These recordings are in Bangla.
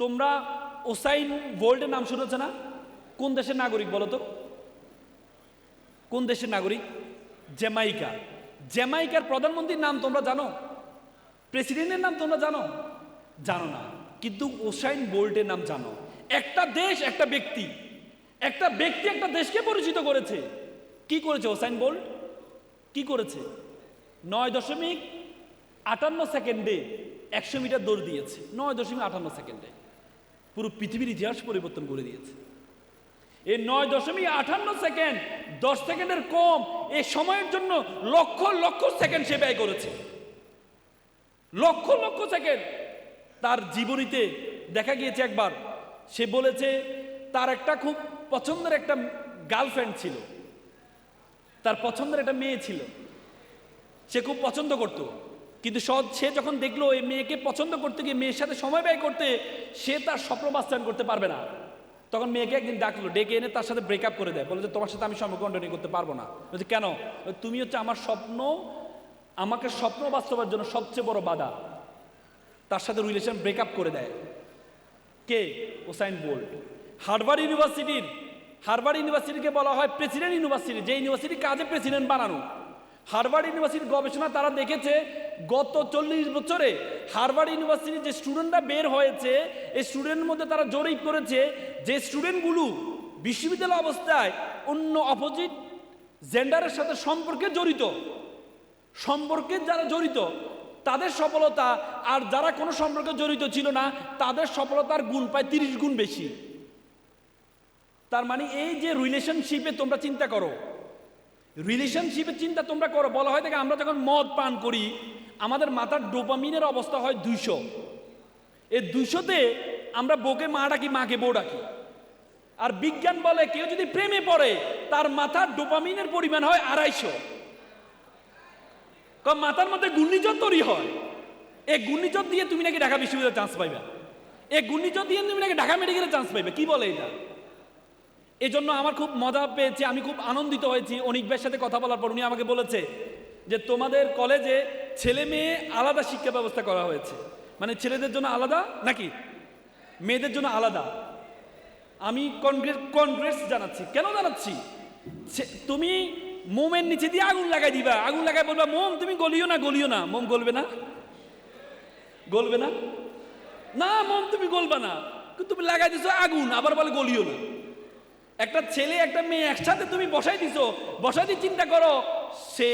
তোমরা উসাইন বোল্টের নাম শুনেছ না? কোন দেশের নাগরিক বলো তো? কোন দেশের নাগরিক? জ্যামাইকা। জ্যামাইকার প্রধানমন্ত্রীর নাম তোমরা জানো? প্রেসিডেন্টের নাম তোমরা জানো? জানো না, কিন্তু উসাইন বোল্টের নাম জানো। একটা দেশ, একটা ব্যক্তি একটা দেশকে পরিচিত করেছে। কি করেছে উসাইন বোল্ট? কি করেছে? 9.58 সেকেন্ডে 100 মিটার দৌড় দিয়েছে। 9.58 সেকেন্ডে পুরো পৃথিবীর ইতিহাস পরিবর্তন করে দিয়েছে। এই 9.58 সেকেন্ড, 10 সেকেন্ডের কম এই সময়ের জন্য লক্ষ লক্ষ সেকেন্ড সে ব্যয় করেছে। লক্ষ লক্ষ সেকেন্ড। তার জীবনীতে দেখা গিয়েছে একবার সে বলেছে তার একটা খুব পছন্দের একটা গার্লফ্রেন্ড ছিল, তার পছন্দের একটা মেয়ে ছিল, সে খুব পছন্দ করত। কিন্তু সে যখন দেখলো এই মেয়েকে পছন্দ করতে গিয়ে মেয়ের সাথে সময় ব্যয় করতে সে তার স্বপ্ন বাস্তবায়ন করতে পারবে না, তখন মেয়েকে একদিন ডাকলো, ডেকে এনে তার সাথে ব্রেকআপ করে দেয়। বলে যে তোমার সাথে আমি সম্পর্ক কন্টিনিউ করতে পারবো না। বলছে কেন? তুমি হচ্ছে আমার স্বপ্ন, আমাকে স্বপ্ন বাস্তবায়নের জন্য সবচেয়ে বড় বাধা। তার সাথে রিলেশন ব্রেকআপ করে দেয়। কে? Usain Bolt. হার্ভার্ড ইউনিভার্সিটিকে বলা হয় প্রেসিডেন্ট ইউনিভার্সিটি, যে ইউনিভার্সিটি কাজে প্রেসিডেন্ট বানানো। হার্ভার্ড ইউনিভার্সিটির গবেষণা তারা দেখেছে গত 40 বছরে হার্ভার্ড ইউনিভার্সিটির যে স্টুডেন্টরা বের হয়েছে এই স্টুডেন্টের মধ্যে তারা জরিপ করেছে যে স্টুডেন্টগুলো বিশ্ববিদ্যালয় অবস্থায় অন্য অপোজিট জেন্ডারের সাথে সম্পর্কে যারা জড়িত তাদের সফলতা আর যারা কোনো সম্পর্কে জড়িত ছিল না তাদের সফলতার গুণ প্রায় 30 গুণ বেশি। তার মানে এই যে রিলেশনশিপে তোমরা চিন্তা করো, রিলেশনশিপের চিন্তা তোমরা করো। বলা হয় দেখে আমরা যখন মদ পান করি আমাদের মাথার ডোপামিনের অবস্থা হয় 200। এই 200তে আমরা বউকে মা ডাকি, মাকে বউ ডাকি। আর বিজ্ঞান বলে কেউ যদি প্রেমে পড়ে তার মাথার ডোপামিনের পরিমাণ হয় 250। কারণ মাথার মধ্যে ঘূর্ণিঝড় তৈরি হয়। এই ঘূর্ণিঝড় দিয়ে তুমি নাকি ঢাকা বিশ্ববিদ্যালয়ে চান্স পাইবে, এই ঘূর্ণিঝড় দিয়ে তুমি নাকি ঢাকা মেডিকেলে চান্স পাইবে। কি বলে এটা? এই জন্য আমার খুব মজা পেয়েছি, আমি খুব আনন্দিত হয়েছি অনিক ভাইয়ের সাথে কথা বলার পর। উনি আমাকে বলেছে যে তোমাদের কলেজে ছেলে মেয়ে আলাদা শিক্ষা ব্যবস্থা করা হয়েছে, মানে ছেলেদের জন্য আলাদা নাকি মেয়েদের জন্য আলাদা। আমি কনগ্রেস জানাচ্ছি। কেন জানাচ্ছি? তুমি মোমের নিচে দিয়ে আগুন লাগাই দিবা, আগুন লাগাই বলবা মোম তুমি গলিও না। মোম গলবে না? না মোম তুমি গলবা না, কিন্তু তুমি লাগাই দিছো আগুন, আবার বলে গলিও না। একটা ছেলে একটা মেয়ে একসাথে তুমি বসাই দিয়ে চিন্তা করো সে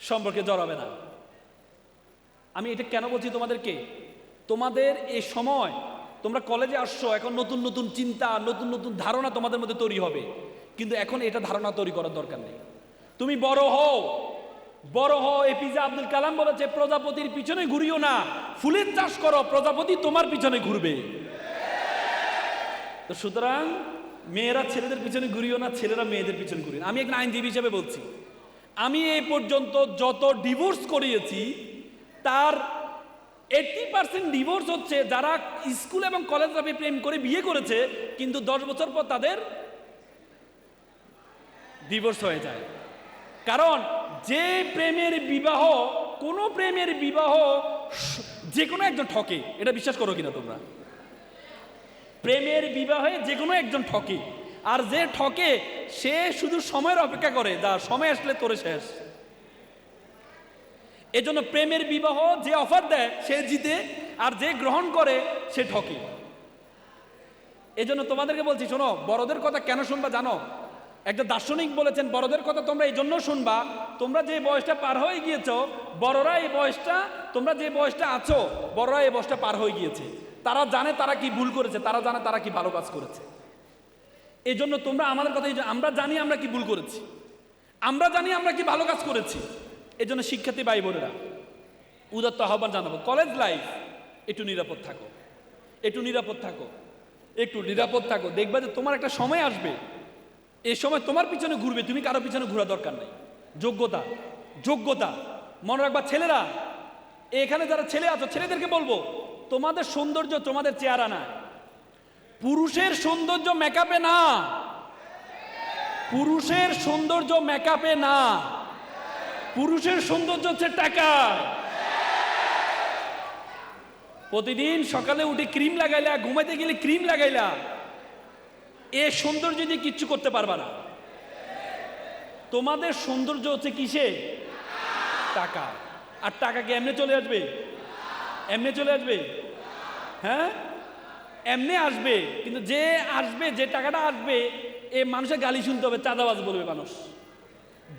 সম্পর্কে জড়াবে না। আমি এটা কেন বলছি তোমাদেরকে? তোমাদের এই সময় তোমরা কলেজে আসছো, এখন নতুন নতুন চিন্তা, নতুন নতুন ধারণা তোমাদের মধ্যে তৈরি হবে, কিন্তু এখন এটা ধারণা তৈরি করার দরকার নেই। তুমি বড় হও। এপিজে আব্দুল কালাম বলেছে প্রজাপতির পিছনে ঘুরিও না, ফুলের চাষ করো, প্রজাপতি তোমার পিছনে ঘুরবে। তো সুতরাং মেয়েরা ছেলেদের পিছনে ঘুরিও না, ছেলেরা মেয়েদের পিছনে ঘুরিও না। আমি একজন আইনজীবী হিসেবে বলছি, আমি এই পর্যন্ত যত ডিভোর্স করিয়েছি তার 80% ডিভোর্স হচ্ছে যারা স্কুল এবং কলেজ লাইফে প্রেম করে বিয়ে করেছে কিন্তু 10 বছর পর তাদের ডিভোর্স হয়ে যায়। কারণ যে প্রেমের বিবাহ, কোনো প্রেমের বিবাহ যে কোনো একজন ঠকে, এটা বিশ্বাস করো কিনা তোমরা? প্রেমের বিবাহে যে কোনো একজন ঠকে, আর যে ঠকে সে শুধু সময়ের অপেক্ষা করে, যা সময় আসলে তোরে শেষ। এজন্য প্রেমের বিবাহ যে অফার দেয় সে জিতে, আর যে গ্রহণ করে সে ঠকে। এজন্য তোমাদেরকে বলছি, শোনো, বড়দের কথা কেন শুনবা জানো? একটা দার্শনিক বলেছেন বড়দের কথা তোমরা এই জন্য শুনবা, তোমরা যে বয়সটা পার হয়ে গিয়েছ, বড়রা এই বয়সটা, তোমরা যে বয়সটা আছো বড়রা এই বয়সটা পার হয়ে গিয়েছে। তারা জানে তারা কি ভুল করেছে, তারা জানে তারা কি ভালো কাজ করেছে। এই জন্য তোমরা আমাদের কথা, আমরা জানি আমরা কি ভুল করেছি, আমরা জানি আমরা কি ভালো কাজ করেছি। এই জন্য শিক্ষার্থী ভাই বোনেরা উদাত্ত আহ্বান জানাবো, কলেজ লাইফ একটু নিরাপদ থাকো। দেখবা যে তোমার একটা সময় আসবে, এই সময় তোমার পিছনে ঘুরবে, তুমি কারো পিছনে ঘোরা দরকার নেই। যোগ্যতা মনে রাখবা। ছেলেরা, এখানে যারা ছেলে আছো ছেলেদেরকে বলবো, তোমাদের সৌন্দর্য তোমাদের চেহারা না, পুরুষের সৌন্দর্য মেকআপে না, পুরুষের সৌন্দর্য হচ্ছে টাকা। প্রতিদিন সকালে উঠে ক্রিম লাগাইলা, ঘুমাইতে গেলে ক্রিম লাগাইলা, এ সৌন্দর্য দিয়ে কিচ্ছু করতে পারবা না। তোমাদের সৌন্দর্য হচ্ছে কিসে? টাকা। আর টাকা কি এমনি চলে আসবে? এমনি চলে আসবে? হ্যাঁ, এমনি আসবে, কিন্তু যে আসবে, যে টাকাটা আসবে, এ মানুষের গালি শুনতে হবে, চাঁদাবাজ বলবে মানুষ।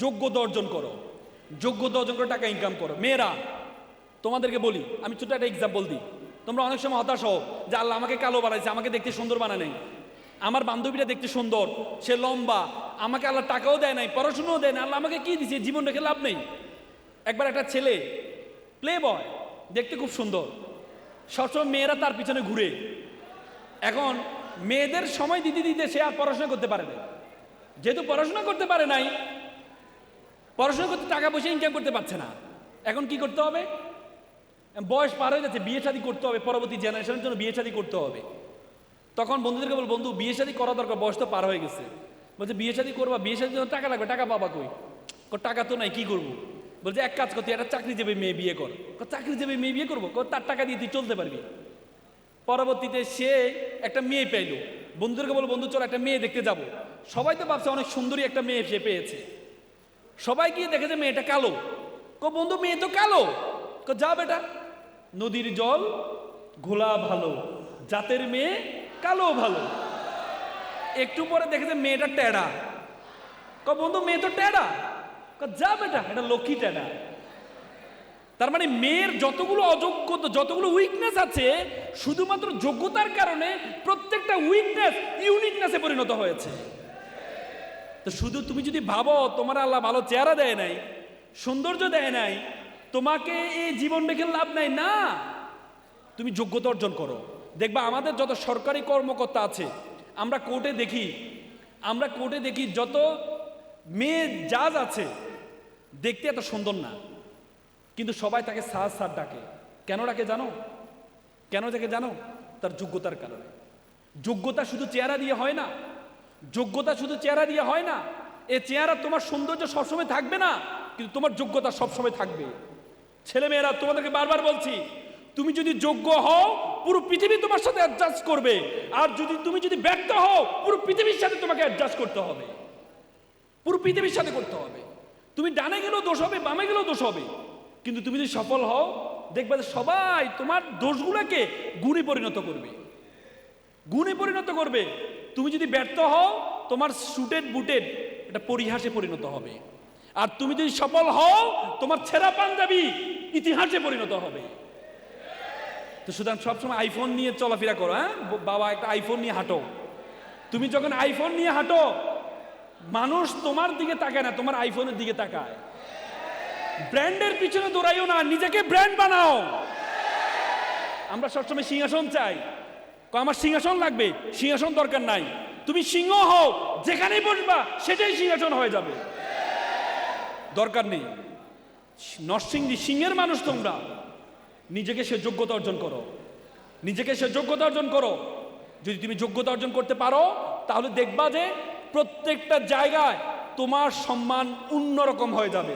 যোগ্যতা অর্জন করো, যোগ্যতা অর্জন করে টাকা ইনকাম করো। মেয়েরা, তোমাদেরকে বলি, আমি ছোট একটা এক্সাম্পল দিই। তোমরা অনেক সময় হতাশ হও যে আল্লাহ আমাকে কালো বানাইছে, আমাকে দেখতে সুন্দর বানায় নাই। আমার বান্ধবীরা দেখতে সুন্দর, সে লম্বা, আমাকে আল্লাহ টাকাও দেয় নাই, পড়াশুনোও দেয় না, আল্লাহ আমাকে কি দিছে? জীবন রেখে লাভ নেই। একবার একটা ছেলে প্লে বয়, দেখতে খুব সুন্দর, সবসময় মেয়েরা তার পিছনে ঘুরে। এখন মেয়েদের সময় দিতে দিতে সে আর পড়াশোনা করতে পারে না। যেহেতু পড়াশোনা করতে পারে নাই, পড়াশোনা করতে টাকা পয়সা ইনকাম করতে পারছে না, এখন কি করতে হবে? বয়স পার হয়ে যাচ্ছে, বিয়ে শাদী করতে হবে, পরবর্তী জেনারেশনের জন্য বিয়ে শাদী করতে হবে। তখন বন্ধুদেরকে বল, বন্ধু বিয়ে শাদী করা দরকার, বয়স তো পার হয়ে গেছে। বলছে বিয়ে শাদী করবা, বিয়ে শাদীর জন্য টাকা লাগবে, টাকা পাবা কই? টাকা তো নাই, কি করবো? বলছে এক কাজ করতে, একটা চাকরিজীবী মেয়ে বিয়ে কর। চাকরিজীবী মেয়ে বিয়ে করবো? তার টাকা দিয়ে তুই চলতে পারবি। পরবর্তীতে সে একটা মেয়ে পেল, বন্ধুদেরকে বলবো, বন্ধু চল একটা মেয়ে দেখতে যাব। সবাই তো ভাবছে অনেক সুন্দরী একটা মেয়ে সে পেয়েছে। সবাই গিয়ে দেখে যে মেয়েটা কালো। বন্ধু মেয়ে তো কালো। যা বেটা, নদীর জল ঘোলা ভালো, জাতের মেয়ে কালো ভালো। একটু পরে দেখে যে মেয়েটা টেড়া। বন্ধু মেয়ে তো টেড়া। যা বেটা, এটা লক্ষ্মী টেড়া। তার মানে মেয়ের যতগুলো অযোগ্যতা, যতগুলো উইকনেস আছে, শুধুমাত্র যোগ্যতার কারণে প্রত্যেকটা উইকনেস ইউনিকনেসে পরিণত হয়েছে। তো শুধু তুমি যদি ভাবো তোমার আল্লাহ ভালো চেহারা দেয় নাই, সৌন্দর্য দেয় নাই, তোমাকে এই জীবন রেখে লাভ নাই। না, তুমি যোগ্যতা অর্জন করো। দেখবা আমাদের যত সরকারি কর্মকর্তা আছে, আমরা কোর্টে দেখি যত মেয়ে জাজ আছে, দেখতে এত সুন্দর না, কিন্তু সবাই তাকে স্যার স্যার ডাকে। কেন ডাকে জানো? কেন ডাকে জানো? তার যোগ্যতার কারণে। যোগ্যতা শুধু চেহারা দিয়ে হয় না, যোগ্যতা শুধু চেহারা দিয়ে হয় না। এ চেহারা তোমার সৌন্দর্য সবসময় থাকবে না, কিন্তু তোমার যোগ্যতা সবসময় থাকবে। ছেলেমেয়েরা, তোমাদেরকে বারবার বলছি, তুমি যদি যোগ্য হও, পুরো পৃথিবী তোমার সাথে অ্যাডজাস্ট করবে। আর তুমি যদি ব্যর্থ হও, পুরো পৃথিবীর সাথে তোমাকে অ্যাডজাস্ট করতে হবে, পুরো পৃথিবীর সাথে করতে হবে। তুমি ডানে গেলেও দোষ হবে, বামে গেলেও দোষ হবে, কিন্তু তুমি যদি সফল হও, দেখবে যে সবাই তোমার দোষগুলোকে গুণে পরিণত করবে, গুণে পরিণত করবে। তুমি যদি ব্যর্থ হও, তোমার সুটেড বুটেড এটা পরিহাসে পরিণত হবে। আর তুমি যদি সফল হও, তোমার ছেঁড়া পাঞ্জাবি ইতিহাসে পরিণত হবে। তো সুতরাং সবসময় আইফোন নিয়ে চলাফেরা করো। হ্যাঁ বাবা, একটা আইফোন নিয়ে হাঁটো। তুমি যখন আইফোন নিয়ে হাঁটো, মানুষ তোমার দিকে তাকায় না, তোমার আইফোনের দিকে তাকায়। ব্র্যান্ডের পিছনে দৌড়াইও না, নিজেকে ব্র্যান্ড বানাও। আমরা সবসময় সিংহাসন চাই, আমার সিংহাসন লাগবে, সিংহাসন দরকার নাই। তুমি সিংহ হও, যেখানেই বসবা সেটাই সিংহাসন হয়ে যাবে, দরকার নেই। নরসিংদী সিংহের মানুষ তোমরা, নিজেকে সে যোগ্যতা অর্জন করো, নিজেকে সে যোগ্যতা অর্জন করো। যদি তুমি যোগ্যতা অর্জন করতে পারো, তাহলে দেখবা যে প্রত্যেকটা জায়গায় তোমার সম্মান অন্যরকম হয়ে যাবে।